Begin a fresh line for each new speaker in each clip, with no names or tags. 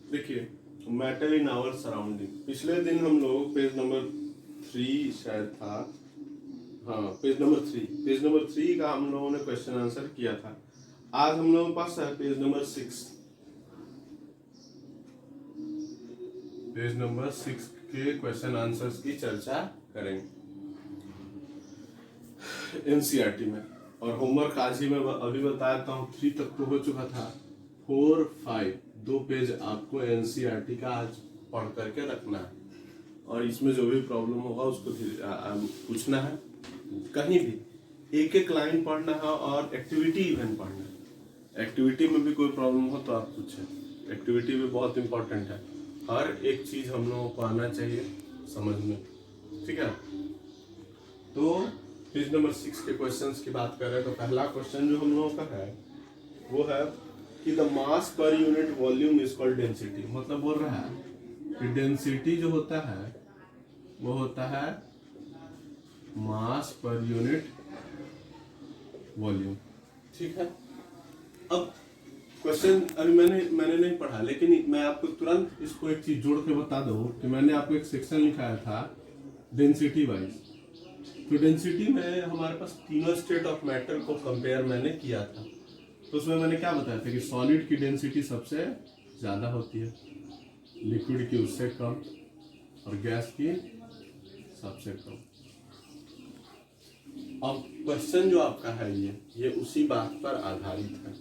देखिए, matter in our surrounding, पिछले दिन हम लोग पेज नंबर 3 शायद था, हाँ पेज नंबर 3 का हम लोगों ने क्वेश्चन आंसर किया था। आज हम लोगों के पास है पेज नंबर 6। पेज नंबर 6 के क्वेश्चन आंसर्स की चर्चा करेंगे एनसीईआरटी में। और होमवर्क आज ही मैं अभी बताता हूँ, 3 तक तो हो चुका था, 4, 5 2 पेज आपको एनसीईआरटी का आज पढ़ करके रखना है। और इसमें जो भी प्रॉब्लम होगा उसको पूछना है, कहीं भी एक एक लाइन पढ़ना है और एक्टिविटी इवन पढ़ना है। एक्टिविटी में भी कोई प्रॉब्लम हो तो आप पूछें, एक्टिविटी भी बहुत इंपॉर्टेंट है। हर एक चीज हम लोगों को आना चाहिए समझ में, ठीक है। तो पेज नंबर 6 के क्वेश्चंस की बात करें तो पहला क्वेश्चन जो हम लोगों का है वो है कि the mass per unit volume is called density. मतलब बोल रहा है कि डेंसिटी जो होता है वो होता है मास पर यूनिट वॉल्यूम, ठीक है। अब क्वेश्चन अभी मैंने नहीं पढ़ा, लेकिन मैं आपको तुरंत इसको एक चीज जोड़ के बता दूं कि मैंने आपको एक सेक्शन लिखाया था डेंसिटी वाइज। तो डेंसिटी में हमारे पास तीनों स्टेट ऑफ मैटर को कंपेयर मैंने किया था। तो उसमें मैंने क्या बताया था कि सॉलिड की डेंसिटी सबसे ज्यादा होती है, लिक्विड की उससे कम, और गैस की सबसे कम। अब क्वेश्चन जो आपका है ये उसी बात पर आधारित है।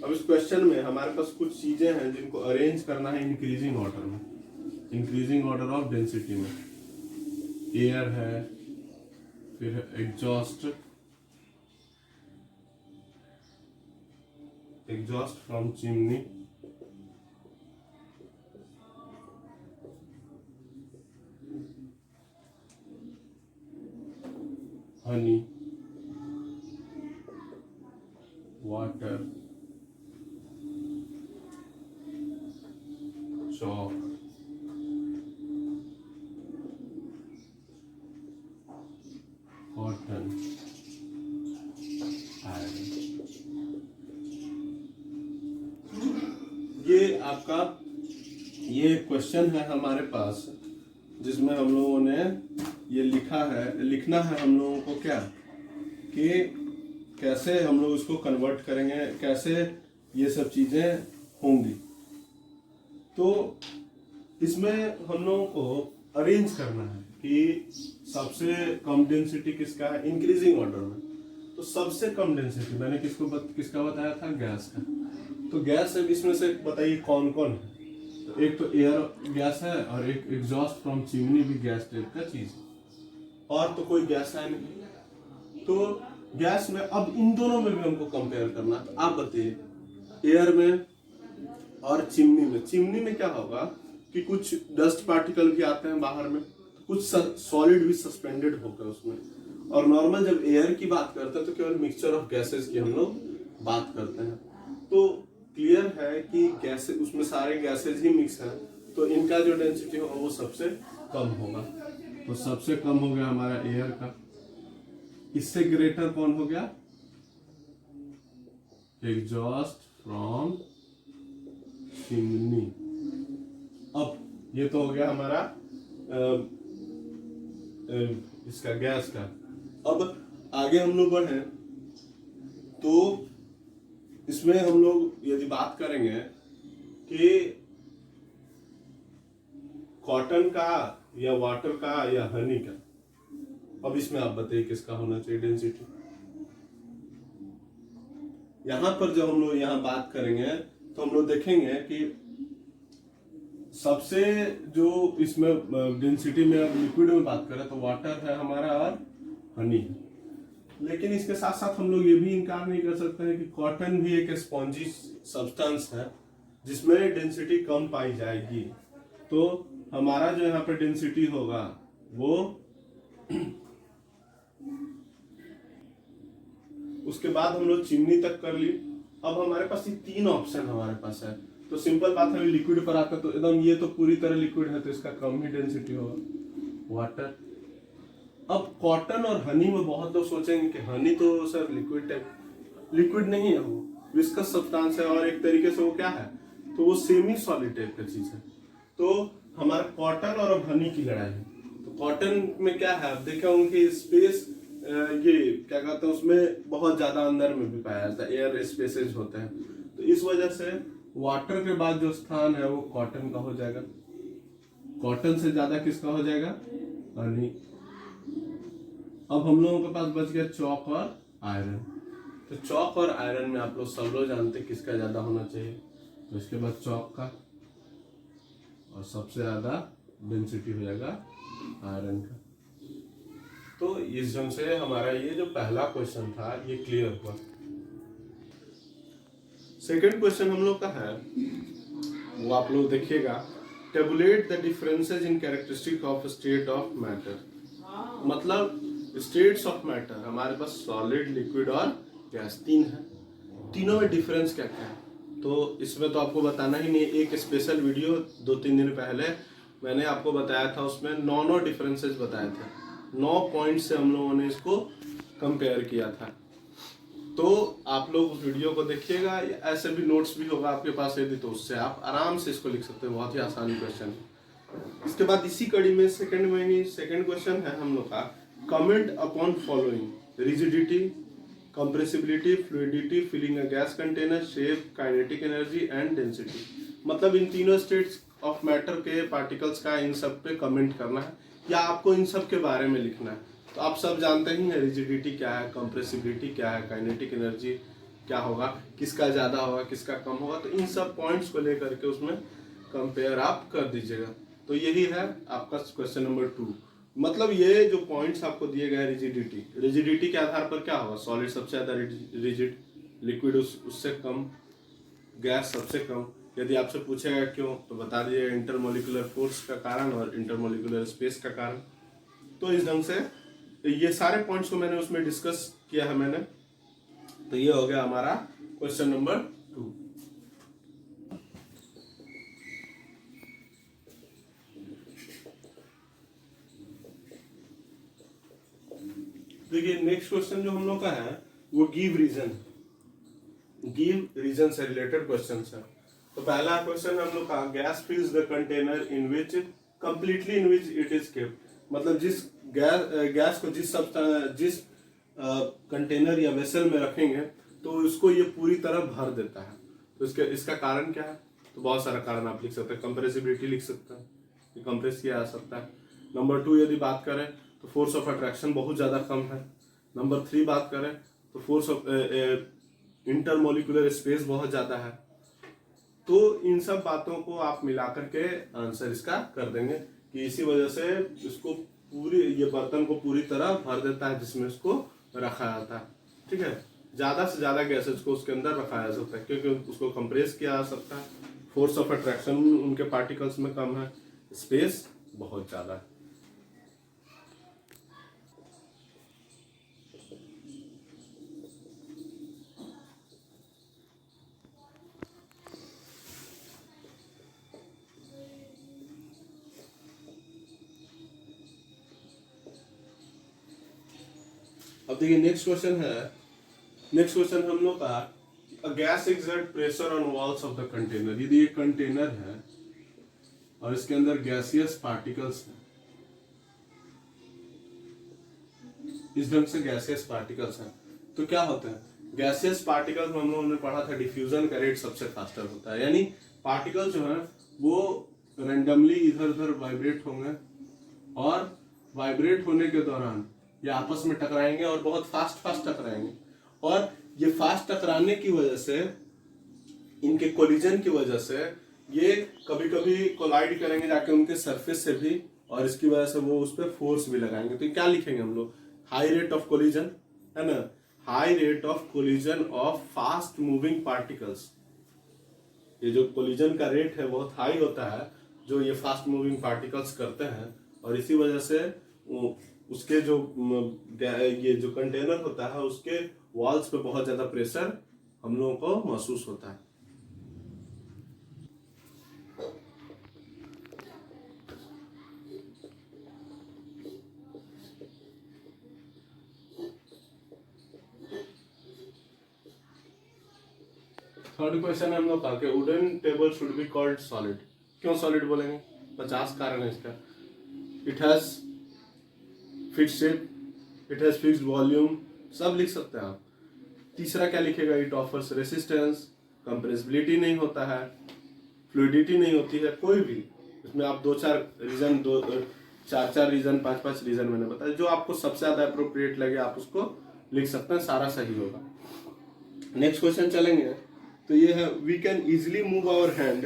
अब इस क्वेश्चन में हमारे पास कुछ चीजें हैं जिनको अरेंज करना है इंक्रीजिंग ऑर्डर में, इंक्रीजिंग ऑर्डर ऑफ डेंसिटी में। एयर है, फिर exhaust from chimney, Honey, water, chalk, cotton, iron. ये आपका ये क्वेश्चन है हमारे पास जिसमें हम लोगों ने ये लिखना है हम लोगों को क्या कि कैसे हम लोग इसको कन्वर्ट करेंगे, कैसे ये सब चीजें होंगी। तो इसमें हम लोगों को अरेंज करना है कि सबसे कम डेंसिटी किसका है इंक्रीजिंग ऑर्डर में। तो सबसे कम डेंसिटी मैंने किसका बताया था, गैस का। तो गैस है, इसमें से बताइए कौन कौन है। तो एक तो एयर गैस है और एक एग्जॉस्ट फ्रॉम चिमनी भी गैस टाइप का चीज है, और तो कोई गैस है नहीं। तो गैस में अब इन दोनों में भी हमको कंपेयर करना। तो आप बताइए एयर में और चिमनी में, चिमनी में क्या होगा कि कुछ डस्ट पार्टिकल भी आते हैं बाहर में, कुछ सॉलिड भी सस्पेंडेड होकर उसमें। और नॉर्मल जब एयर की बात करते हैं तो केवल मिक्सचर ऑफ गैसेस की हम लोग बात करते हैं। तो क्लियर है कि गैसेस, उसमें सारे गैसेस ही मिक्स हैं, तो इनका जो डेंसिटी होगा वो सबसे कम होगा। तो सबसे कम हो गया हमारा एयर का। इससे ग्रेटर कौन हो गया, एग्जॉस्ट फ्रॉम चिमनी। अब ये तो हो गया हमारा इसका गैस का। अब आगे हम लोग बढ़े तो इसमें हम लोग यदि बात करेंगे कि कॉटन का या वाटर का या हनी का, अब इसमें आप बताइए किसका होना चाहिए डेंसिटी। यहां पर जब हम लोग यहां बात करेंगे तो हम लोग देखेंगे कि सबसे जो इसमें डेंसिटी में लिक्विड में बात करें तो वाटर है हमारा और हनी है। लेकिन इसके साथ साथ हम लोग ये भी इनकार नहीं कर सकते हैं कि कॉटन भी एक स्पॉन्जी सब्सटेंस है जिसमें डेंसिटी कम पाई जाएगी। तो हमारा जो यहाँ पे डेंसिटी होगा वो उसके बाद हम लोग चिमनी तक कर ली। अब हमारे पास ये 3 ऑप्शन हमारे पास है। तो सिंपल बात है, लिक्विड पर आता तो एकदम ये तो पूरी तरह लिक्विड है तो इसका कम ही डेंसिटी होगा, वाटर। अब कॉटन और हनी में बहुत लोग सोचेंगे कि हनी तो सर लिक्विड टाइप, लिक्विड नहीं है, वो विस्कस सब्सटेंस है और एक तरीके से वो क्या है तो वो सेमी सॉलिड टाइप का चीज है। तो हमारा कॉटन और हनी की लड़ाई है। तो कॉटन में क्या है, आप देखे होंगे कि स्पेस, ये क्या कहते हैं, उसमें बहुत ज्यादा अंदर में भी पाया जाता है, एयर स्पेसेज होते हैं। तो इस वजह से वाटर के बाद जो स्थान है वो कॉटन का हो जाएगा। कॉटन से ज्यादा किसका हो जाएगा, हनी। अब हम लोगों के पास बच गया चौक और आयरन। तो चौक और आयरन में आप लोग सब लोग जानते हैं किसका ज्यादा होना चाहिए। तो इसके बाद चौक का, और सबसे ज्यादा डेंसिटी हो जाएगा आयरन का। तो इस ढंग से हमारा ये जो पहला क्वेश्चन था ये क्लियर हुआ। सेकंड क्वेश्चन हम लोग का है, वो आप लोग देखिएगा, tablet the differences in characteristic of state of matter. मतलब स्टेट्स ऑफ मैटर हमारे पास सॉलिड, लिक्विड और गैस, तीन है। तीनों में डिफरेंस क्या क्या है, तो इसमें तो आपको बताना ही नहीं। एक स्पेशल वीडियो 2-3 दिन पहले मैंने आपको बताया था, उसमें 9 डिफरेंसेस बताए थे। 9 पॉइंट से हम लोगों ने इसको कंपेयर किया था। तो आप लोग उस वीडियो को देखिएगा, ऐसे भी नोट्स भी होगा आपके पास यदि, तो उससे आप आराम से इसको लिख सकते हैं। बहुत ही आसान क्वेश्चन है। इसके बाद इसी कड़ी में सेकंड क्वेश्चन है हम लोग का, comment upon following: rigidity, compressibility, fluidity, filling a gas container, shape, kinetic energy and density. मतलब इन तीनों स्टेट्स ऑफ मैटर के पार्टिकल्स का इन सब पे कमेंट करना है, या आपको इन सब के बारे में लिखना है। तो आप सब जानते ही हैं रिजिडिटी क्या है, कंप्रेसिबिलिटी क्या है, काइनेटिक एनर्जी क्या होगा, किसका ज्यादा होगा, किसका कम होगा। तो इन सब पॉइंट्स को लेकर के उसमें कंपेयर आप कर दीजिएगा। तो यही है आपका क्वेश्चन नंबर 2। मतलब ये जो पॉइंट्स आपको दिए गए हैं, रिजिडिटी के आधार पर क्या होगा, सॉलिड सबसे ज्यादा रिजिड, लिक्विड उससे कम, गैस सबसे कम। यदि आपसे पूछेगा क्यों, तो बता दीजिएगा इंटरमोलिकुलर फोर्स का कारण और इंटरमोलिकुलर स्पेस का कारण। तो इस ढंग से ये सारे पॉइंट्स को मैंने उसमें डिस्कस किया है मैंने। तो ये हो गया हमारा क्वेश्चन नंबर 2। देखिए नेक्स्ट क्वेश्चन जो हम लोग का है वो गिव रीजन से रिलेटेड क्वेश्चन है। तो पहला क्वेश्चन हम लोग का, gas फिल्स the container in which completely in which it is kept. मतलब जिस गैस को जिस कंटेनर या वेसल में रखेंगे तो उसको ये पूरी तरह भर देता है। तो इसका कारण क्या है, तो बहुत सारा कारण आप लिख सकते हैं। कंप्रेसिबिलिटी लिख सकते हैं, ये कंप्रेस किया जा सकता है। नंबर 2 यदि बात करें तो फोर्स ऑफ अट्रैक्शन बहुत ज्यादा कम है। नंबर 3 बात करें तो फोर्स ऑफ इंटरमोलिकुलर स्पेस बहुत ज्यादा है। तो इन सब बातों को आप मिलाकर के आंसर इसका कर देंगे कि इसी वजह से इसको पूरी, ये बर्तन को पूरी तरह भर देता है जिसमें इसको रखा जाता है। ठीक है, ज्यादा से ज्यादा गैसेज को उसके अंदर रखा जा सकता है क्योंकि उसको कंप्रेस किया जा सकता है। फोर्स ऑफ अट्रैक्शन उनके पार्टिकल्स में कम है, स्पेस बहुत ज्यादा है। अब देखिए नेक्स्ट क्वेश्चन हम लोग का, a gas exert pressure on walls of the container. यदि ये कंटेनर है और इसके अंदर गैसियस पार्टिकल्स हैं, इस ढंग से गैसियस पार्टिकल्स हैं, तो क्या होता है, गैसियस पार्टिकल्स में हम लोगों ने पढ़ा था डिफ्यूजन का रेट सबसे फास्टर होता है। यानी पार्टिकल जो है वो रेंडमली इधर उधर वाइब्रेट होंगे और वाइब्रेट होने के दौरान ये आपस में टकराएंगे और बहुत फास्ट टकराएंगे। और ये फास्ट टकराने की वजह से, इनके कोलिजन की वजह से ये कभी कभी कोलाइड करेंगे जाके उनके सरफेस से भी, और इसकी वजह से वो उस पर फोर्स भी लगाएंगे। तो क्या लिखेंगे हम लोग, हाई रेट ऑफ कोलिजन, है ना, high rate of collision of fast moving particles. ये जो कोलिजन का रेट है बहुत हाई होता है जो ये फास्ट मूविंग पार्टिकल्स करते हैं, और इसी वजह से उसके जो ये जो कंटेनर होता है उसके वॉल्स पे बहुत ज्यादा प्रेशर हम लोगों को महसूस होता है। थर्ड क्वेश्चन है हम लोग का कि wooden table should be called solid. क्यों सॉलिड बोलेंगे? 50 कारण है इसका। It has fixed shape, it has fixed volume, सब लिख सकते हैं आप। तीसरा क्या लिखेगा? इट ऑफर्स रेसिस्टेंस, कंप्रेसिबिलिटी नहीं होता है, फ्लूइडिटी नहीं होती है कोई भी। इसमें आप 2-4 रीजन, 4-4 रीजन, 5-5 रीजन मैंने बताया, जो आपको सबसे ज्यादा अप्रोप्रिएट लगे आप उसको लिख सकते हैं, सारा सही होगा। नेक्स्ट क्वेश्चन चलेंगे तो ये है we can easily move our hand,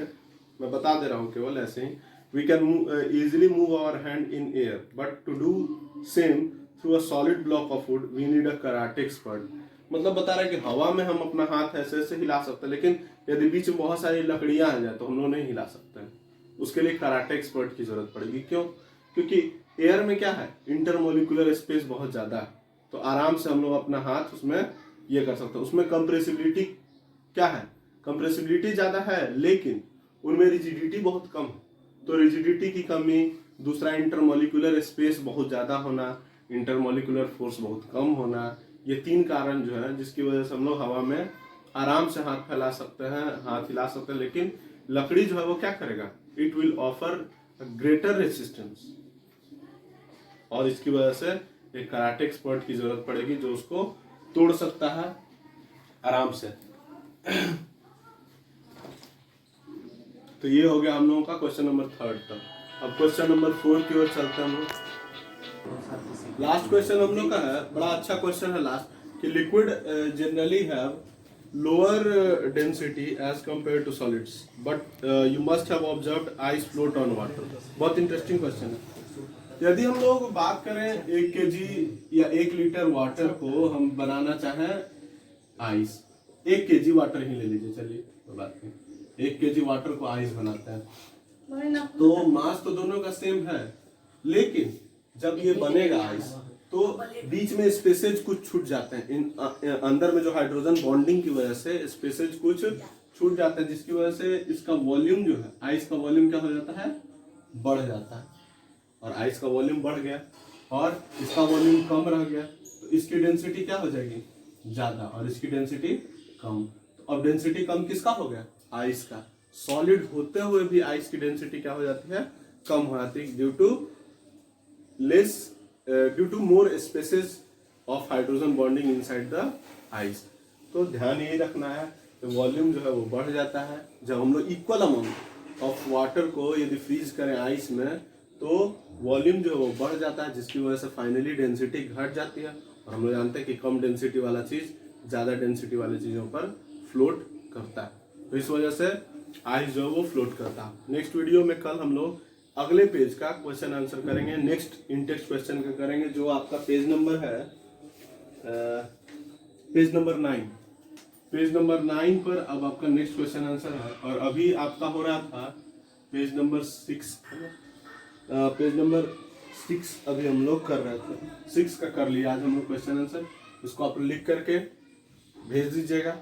मैं बता दे रहा हूँ केवल ऐसे ही, we can easily move our hand in air but to do same through a solid block of wood we need a karate expert. मतलब बता रहा है कि हवा में हम अपना हाथ ऐसे ऐसे हिला सकते हैं, लेकिन यदि बीच में बहुत सारी लकड़ियां आ जाए तो हम लोग नहीं हिला सकते हैं, उसके लिए कराटे एक्सपर्ट की जरूरत पड़ेगी। क्यों? क्योंकि एयर में क्या है, इंटरमोलिकुलर स्पेस बहुत ज्यादा है, तो आराम से हम लोग अपना हाथ उसमें ये कर सकते हैं। उसमें कंप्रेसिबिलिटी क्या है, कंप्रेसिबिलिटी ज्यादा है लेकिन उनमें रिजिडिटी बहुत कम है, तो रिजिडिटी की कमी, दूसरा इंटरमोलिकुलर स्पेस बहुत ज्यादा होना, इंटरमोलिकुलर फोर्स बहुत कम होना, ये 3 कारण जो है जिसकी वजह से हम लोग हवा में आराम से हाथ फैला सकते हैं, हाथ हिला सकते हैं। लेकिन लकड़ी जो है वो क्या करेगा, it will offer greater resistance, और इसकी वजह से एक कराटे एक्सपर्ट की जरूरत पड़ेगी जो उसको तोड़ सकता है आराम से। तो ये हो गया हम लोगों का क्वेश्चन नंबर 3 तक। अब क्वेश्चन नंबर 4 की ओर चलते हैं हम लोग। लास्ट क्वेश्चन हम लोग का है, बड़ा अच्छा क्वेश्चन है लास्ट, कि liquid generally have lower density as compare to solids but you must have observed ice float on water. बहुत इंटरेस्टिंग क्वेश्चन है। यदि हम लोग बात करें 1 kg या 1 लीटर वाटर को हम बनाना चाहें आइस, 1 kg वाटर ही ले लीजिए, चलिए कोई बात नहीं, 1 kg वाटर को आइस बनाते हैं, तो मास तो दोनों का सेम है, लेकिन जब ये बनेगा आइस तो बीच में स्पेसेज कुछ छूट जाते हैं, अंदर में जो हाइड्रोजन बॉन्डिंग की वजह से स्पेसेज कुछ छूट जाते हैं, जिसकी वजह से इसका वॉल्यूम जो है, आइस का वॉल्यूम क्या हो जाता है, बढ़ जाता है। और आइस का वॉल्यूम बढ़ गया और इसका वॉल्यूम कम रह गया, तो इसकी डेंसिटी क्या हो जाएगी, ज्यादा, और इसकी डेंसिटी कम। तो अब डेंसिटी कम किसका हो गया, आइस का। सॉलिड होते हुए भी आइस की डेंसिटी क्या हो जाती है, कम हो जाती है, due to more spaces of hydrogen bonding inside the ice. तो ध्यान यही रखना है कि वॉल्यूम जो है वो बढ़ जाता है जब हम लोग इक्वल अमाउंट ऑफ वाटर को यदि फ्रीज करें आइस में, तो वॉल्यूम जो है वो बढ़ जाता है, जिसकी वजह से फाइनली डेंसिटी घट जाती है। और हम लोग जानते हैं कि कम डेंसिटी वाला चीज ज्यादा डेंसिटी वाली चीजों पर फ्लोट करता है, तो इस वजह से आइस जो है वो फ्लोट करता है। नेक्स्ट वीडियो में कल हम लोग अगले पेज का क्वेश्चन आंसर करेंगे, नेक्स्ट इंटेक्स क्वेश्चन का करेंगे, जो आपका पेज नंबर है पेज नंबर 9। पेज नंबर 9 पर अब आपका नेक्स्ट क्वेश्चन आंसर है, और अभी आपका हो रहा था पेज नंबर 6, पेज नंबर 6 अभी हम लोग कर रहे थे, 6 का कर लिया आज हम लोग क्वेश्चन आंसर। इसको आप लिख करके भेज दीजिएगा,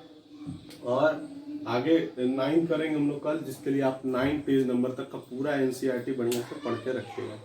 और आगे 9 करेंगे हम लोग कल, जिसके लिए आप 9 पेज नंबर तक का पूरा एनसीईआरटी बढ़िया से पढ़ के रखिएगा।